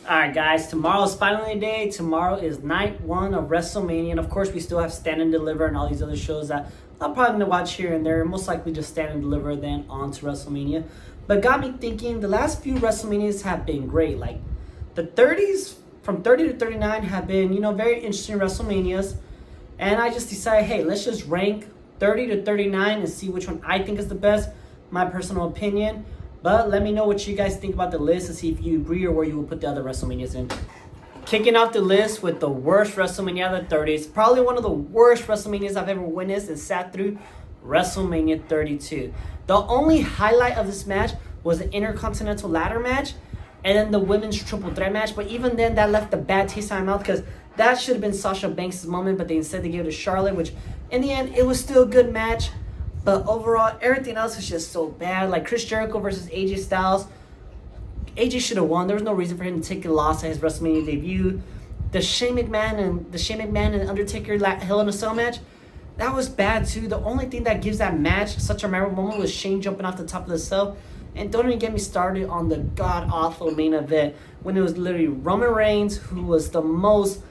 Alright guys, tomorrow's finally the day. Tomorrow is night one of WrestleMania, and of course we still have Stand and Deliver and all these other shows that I'm probably going to watch here and there. Most likely just Stand and Deliver, then on to WrestleMania. But got me thinking, the last few WrestleManias have been great. Like the 30s, from 30 to 39 have been, very interesting WrestleManias. And I just decided, hey, let's just rank 30 to 39 and see which one I think is the best. My personal opinion. But let me know what you guys think about the list and see if you agree or where you would put the other WrestleManias in. Kicking off the list with the worst WrestleMania of the 30s. Probably one of the worst WrestleManias I've ever witnessed and sat through. WrestleMania 32. The only highlight of this match was the Intercontinental Ladder match and then the Women's Triple Threat match. But even then, that left a bad taste in my mouth because that should have been Sasha Banks' moment, but they instead gave it to Charlotte, which in the end, it was still a good match. But overall, everything else was just so bad. Like Chris Jericho versus AJ Styles. AJ should have won. There was no reason for him to take a loss at his WrestleMania debut. The Shane McMahon and Undertaker Hell in a Cell match, that was bad too. The only thing that gives that match such a memorable moment was Shane jumping off the top of the cell. And don't even get me started on the god-awful main event when it was literally Roman Reigns, who was the most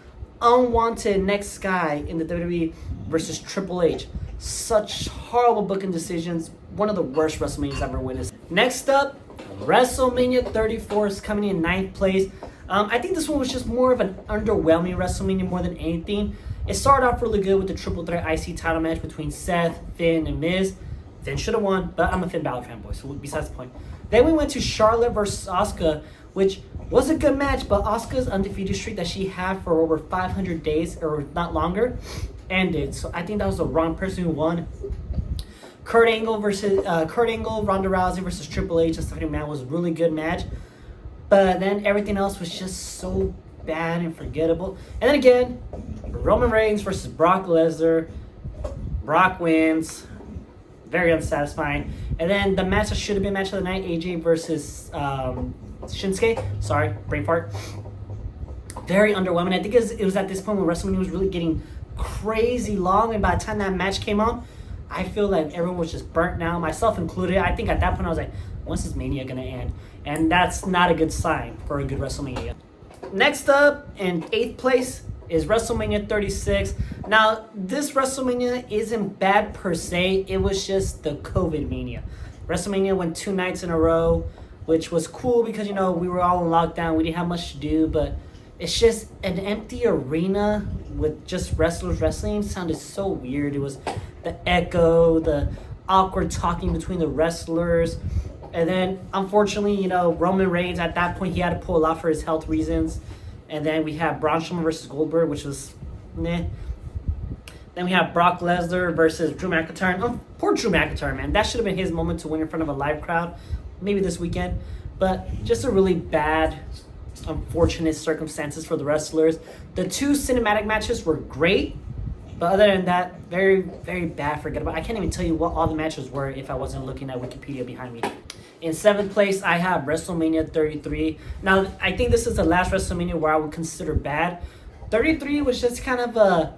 unwanted next guy in the WWE, versus Triple H. Such horrible booking decisions. One of the worst WrestleManias I've ever witnessed. Next up, WrestleMania 34 is coming in 9th place. I think this one was just more of an underwhelming WrestleMania more than anything. It started off really good with the Triple Threat IC title match between Seth, Finn, and Miz. Finn should have won, but I'm a Finn Balor fanboy, so besides the point. Then we went to Charlotte versus Asuka, which was a good match, but Asuka's undefeated streak that she had for over 500 days, or not longer, ended. So I think that was the wrong person who won. Kurt Angle, Ronda Rousey versus Triple H and Stephanie McMahon was a really good match. But then everything else was just so bad and forgettable. And then again, Roman Reigns versus Brock Lesnar. Brock wins. Very unsatisfying. And then the match that should have been match of the night, AJ versus Shinsuke. Sorry, brain fart. Very underwhelming. I think it was at this point when WrestleMania was really getting crazy long, and by the time that match came on, I feel like everyone was just burnt now, myself included. I think at that point I was like, when's this Mania gonna end? And that's not a good sign for a good WrestleMania. Next up, in 8th place, is WrestleMania 36. Now, this WrestleMania isn't bad per se, it was just the COVID mania. WrestleMania went 2 nights in a row, which was cool because, we were all in lockdown, we didn't have much to do, but it's just an empty arena with just wrestlers wrestling sounded so weird. It was the echo, the awkward talking between the wrestlers. And then, unfortunately, Roman Reigns, at that point, he had to pull out for his health reasons. And then we have Braun Strowman versus Goldberg, which was meh. Then we have Brock Lesnar versus Drew McIntyre. Oh, poor Drew McIntyre, man. That should have been his moment to win in front of a live crowd. Maybe this weekend. But just a really bad, unfortunate circumstances for the wrestlers. The 2 cinematic matches were great. But other than that, very, very bad, forgettable. I can't even tell you what all the matches were if I wasn't looking at Wikipedia behind me. In 7th place, I have WrestleMania 33. Now, I think this is the last WrestleMania where I would consider bad. 33 was just kind of a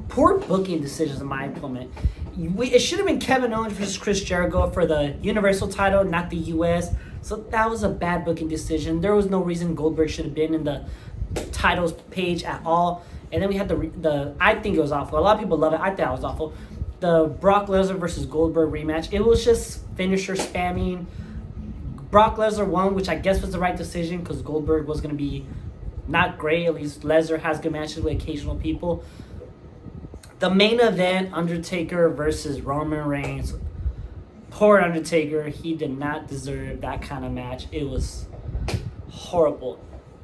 poor booking decisions in my opinion. It should have been Kevin Owens versus Chris Jericho for the Universal title, not the US. So that was a bad booking decision. There was no reason Goldberg should have been in the titles page at all. And then we had the I think it was awful. A lot of people love it. I thought it was awful. The Brock Lesnar versus Goldberg rematch. It was just finisher spamming. Brock Lesnar won, which I guess was the right decision because Goldberg was going to be not great. At least Lesnar has good matches with occasional people. The main event, Undertaker versus Roman Reigns. Poor Undertaker. He did not deserve that kind of match. It was horrible.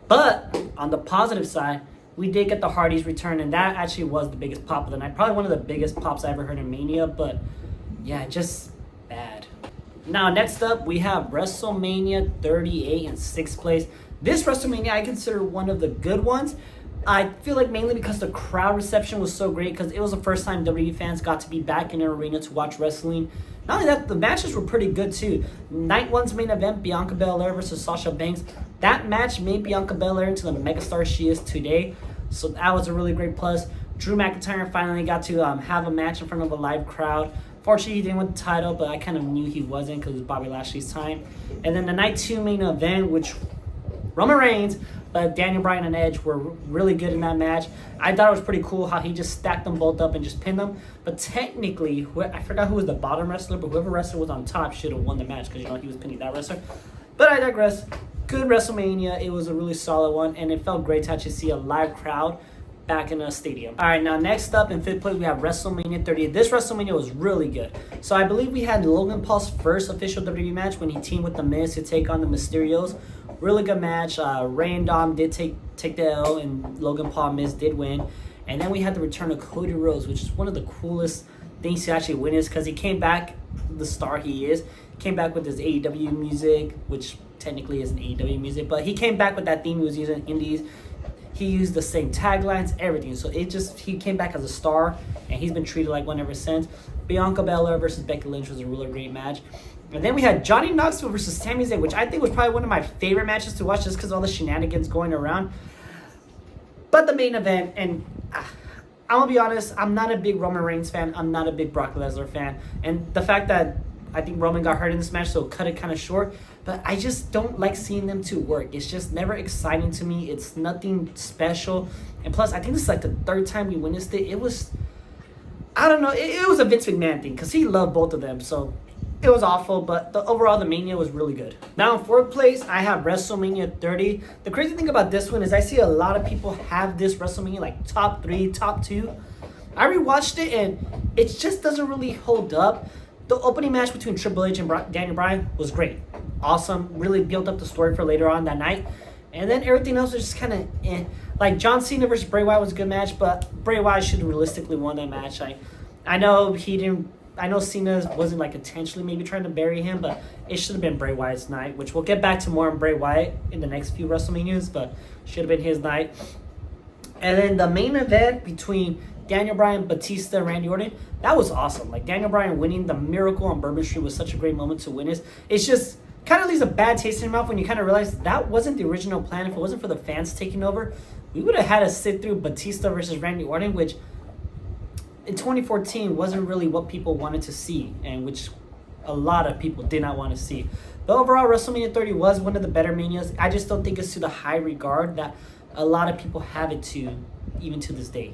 But on the positive side, we did get the Hardys return, and that actually was the biggest pop of the night. Probably one of the biggest pops I ever heard in Mania, but yeah, just bad. Now, next up, we have WrestleMania 38 in 6th place. This WrestleMania I consider one of the good ones. I feel like mainly because the crowd reception was so great because it was the first time WWE fans got to be back in an arena to watch wrestling. Not only that, the matches were pretty good too. Night one's main event, Bianca Belair versus Sasha Banks. That match made Bianca Belair into the megastar she is today. So that was a really great plus. Drew McIntyre finally got to have a match in front of a live crowd. Fortunately, he didn't win the title, but I kind of knew he wasn't because it was Bobby Lashley's time. And then the night 2 main event, which Roman Reigns But Daniel Bryan and Edge were really good in that match. I thought it was pretty cool how he just stacked them both up and just pinned them. But technically, I forgot who was the bottom wrestler, but whoever wrestler was on top should have won the match because, he was pinning that wrestler. But I digress. Good WrestleMania. It was a really solid one, and it felt great to actually see a live crowd back in a stadium. All right, now next up in 5th place, we have WrestleMania 30. This WrestleMania was really good. So I believe we had Logan Paul's first official WWE match when he teamed with The Miz to take on the Mysterios. Really good match. Rey and Dom did take the L, and Logan Paul and Miz did win. And then we had the return of Cody Rhodes, which is one of the coolest things to actually witness because he came back, the star he is, came back with his AEW music, which technically isn't AEW music, but he came back with that theme he was using in Indies. He used the same taglines, everything. So he came back as a star, and he's been treated like one ever since. Bianca Belair versus Becky Lynch was a really great match. And then we had Johnny Knoxville versus Sami Zayn, which I think was probably one of my favorite matches to watch just because of all the shenanigans going around. But the main event, and I'm going to be honest, I'm not a big Roman Reigns fan. I'm not a big Brock Lesnar fan. And the fact that I think Roman got hurt in this match, so cut it kind of short. But I just don't like seeing them two work. It's just never exciting to me. It's nothing special. And plus, I think this is like the 3rd time we witnessed it. It was, I don't know, it was a Vince McMahon thing because he loved both of them. So it was awful, but overall, the Mania was really good. Now, in 4th place, I have WrestleMania 30. The crazy thing about this one is I see a lot of people have this WrestleMania like top 3, top 2. I rewatched it, and it just doesn't really hold up. The opening match between Triple H and Daniel Bryan was great. Awesome. Really built up the story for later on that night. And then everything else was just kind of eh. Like John Cena versus Bray Wyatt was a good match, but Bray Wyatt should have realistically won that match. I know he didn't. I know Cena wasn't like intentionally maybe trying to bury him, but it should have been Bray Wyatt's night, which we'll get back to more on Bray Wyatt in the next few WrestleManias, but should have been his night. And then the main event between Daniel Bryan, Batista, and Randy Orton, that was awesome. Like Daniel Bryan winning the Miracle on Bourbon Street was such a great moment to witness. It's just kind of leaves a bad taste in your mouth when you kind of realize that wasn't the original plan. If it wasn't for the fans taking over, we would have had to sit through Batista versus Randy Orton, which in 2014 wasn't really what people wanted to see, and which a lot of people did not want to see. But overall, WrestleMania 30 was one of the better Manias. I just don't think it's to the high regard that a lot of people have it to, even to this day.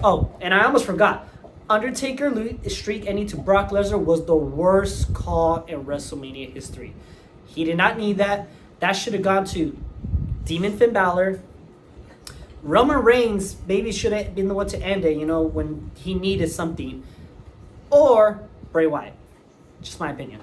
Oh, and I almost forgot. Undertaker streak ending to Brock Lesnar was the worst call in WrestleMania history. He did not need that. That should have gone to Demon Finn Balor. Roman Reigns maybe should have been the one to end it, when he needed something. Or Bray Wyatt. Just my opinion.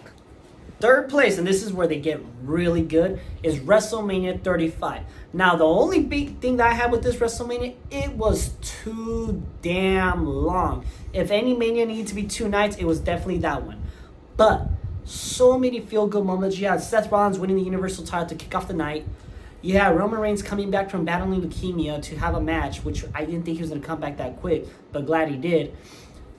3rd place, and this is where they get really good, is WrestleMania 35. Now, the only big thing that I had with this WrestleMania, it was too damn long. If any Mania needed to be 2 nights, it was definitely that one. But so many feel-good moments. You had Seth Rollins winning the Universal title to kick off the night. You had Roman Reigns coming back from battling leukemia to have a match, which I didn't think he was going to come back that quick, but glad he did.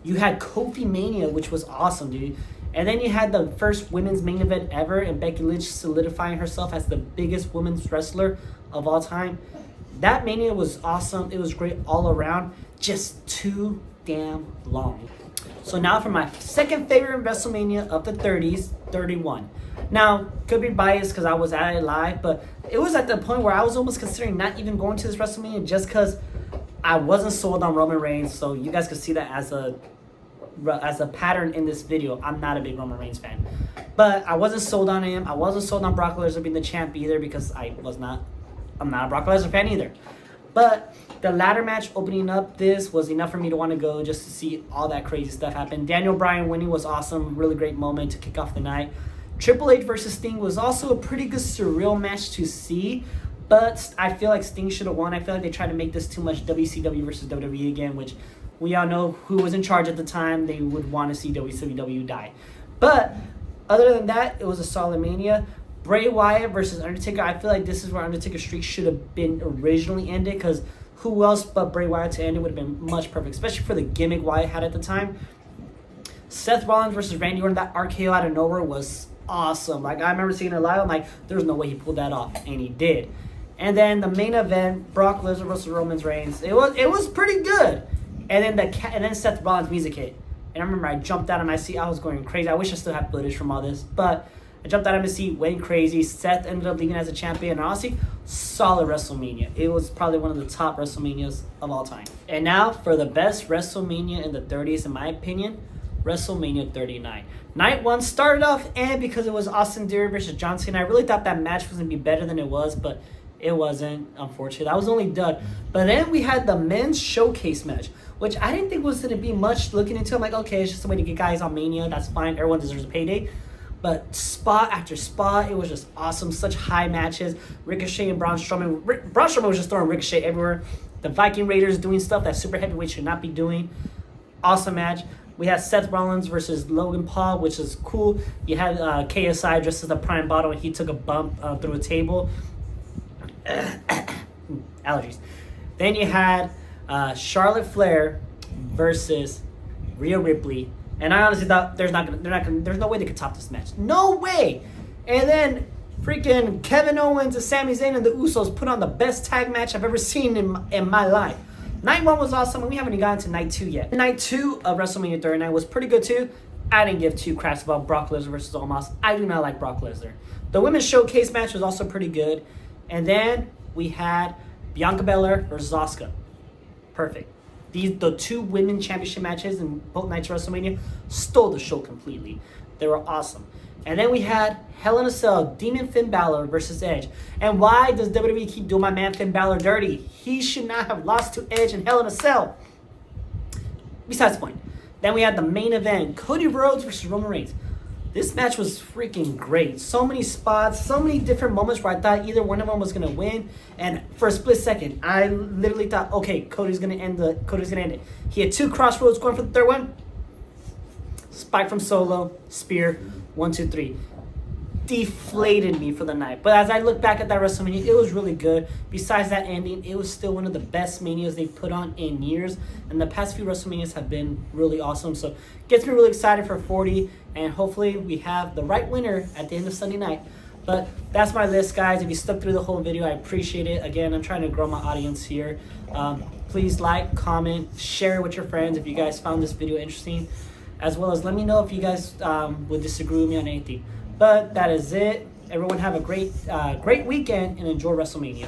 You had Kofi Mania, which was awesome, dude. And then you had the first women's main event ever, and Becky Lynch solidifying herself as the biggest women's wrestler of all time. That Mania was awesome. It was great all around. Just too damn long. So now for my 2nd favorite WrestleMania of the 30s, 31. Now, could be biased because I was at it live, but it was at the point where I was almost considering not even going to this WrestleMania just because I wasn't sold on Roman Reigns. So you guys could see that as a pattern in this video. I'm not a big Roman Reigns fan. But I wasn't sold on him. I wasn't sold on Brock Lesnar being the champ either because I'm not a Brock Lesnar fan either. But the ladder match opening up this was enough for me to want to go just to see all that crazy stuff happen. Daniel Bryan winning was awesome. Really great moment to kick off the night. Triple H versus Sting was also a pretty good surreal match to see. But I feel like Sting should have won. I feel like they tried to make this too much WCW versus WWE again, which we all know who was in charge at the time. They would want to see WCW die. But other than that, it was a solid Mania. Bray Wyatt versus Undertaker. I feel like this is where Undertaker's streak should have been originally ended because who else but Bray Wyatt to end it would have been much perfect, especially for the gimmick Wyatt had at the time. Seth Rollins versus Randy Orton, that RKO out of nowhere was awesome. Like, I remember seeing it live. I'm like, there's no way he pulled that off, and he did. And then the main event, Brock Lesnar versus Roman Reigns. It was pretty good. And then Seth Rollins' music hit. And I remember I jumped out of my seat. I was going crazy. I wish I still had footage from all this. But I jumped out of my seat, went crazy. Seth ended up leaving as a champion. And honestly, solid WrestleMania. It was probably one of the top WrestleManias of all time. And now for the best WrestleMania in the 30s, in my opinion, WrestleMania 39. Night 1 started off, and because it was Austin Theory versus John Cena, I really thought that match was going to be better than it was, but it wasn't, unfortunately. That was only dud. But then we had the men's showcase match, which I didn't think was going to be much looking into. I'm like, okay, it's just a way to get guys on Mania. That's fine. Everyone deserves a payday. But spot after spot, it was just awesome. Such high matches. Ricochet and Braun Strowman. Braun Strowman was just throwing Ricochet everywhere. The Viking Raiders doing stuff that super heavyweight should not be doing. Awesome match. We had Seth Rollins versus Logan Paul, which is cool. You had KSI dressed as a prime bottle, and he took a bump through a table. Allergies. Then you had Charlotte Flair versus Rhea Ripley, and I honestly thought there's no way they could top this match. No way. And then freaking Kevin Owens and Sami Zayn and the Usos put on the best tag match I've ever seen in my life. Night 1 was awesome, and we haven't even gotten to Night 2 yet. Night 2 of WrestleMania 39 was pretty good too. I didn't give 2 craps about Brock Lesnar versus Omos. I do not like Brock Lesnar. The women's showcase match was also pretty good. And then we had Bianca Belair versus Asuka. Perfect. The 2 women championship matches in both nights of WrestleMania stole the show completely. They were awesome. And then we had Hell in a Cell, Demon Finn Balor versus Edge. And why does WWE keep doing my man Finn Balor dirty? He should not have lost to Edge in Hell in a Cell. Besides the point. Then we had the main event, Cody Rhodes versus Roman Reigns. This match was freaking great. So many spots, so many different moments where I thought either one of them was gonna win. And for a split second, I literally thought, okay, Cody's gonna end it. He had 2 crossroads going for the third one. Spike from Solo, spear, 1, 2, 3. Deflated me for the night. But as I look back at that WrestleMania, it was really good. Besides that ending, it was still one of the best Manias they've put on in years. And the past few WrestleManias have been really awesome. So gets me really excited for 40. And hopefully we have the right winner at the end of Sunday night. But that's my list, guys. If you stuck through the whole video, I appreciate it. Again, I'm trying to grow my audience here. Please like, comment, share with your friends if you guys found this video interesting. As well as let me know if you guys would disagree with me on anything. But that is it. Everyone have a great weekend and enjoy WrestleMania.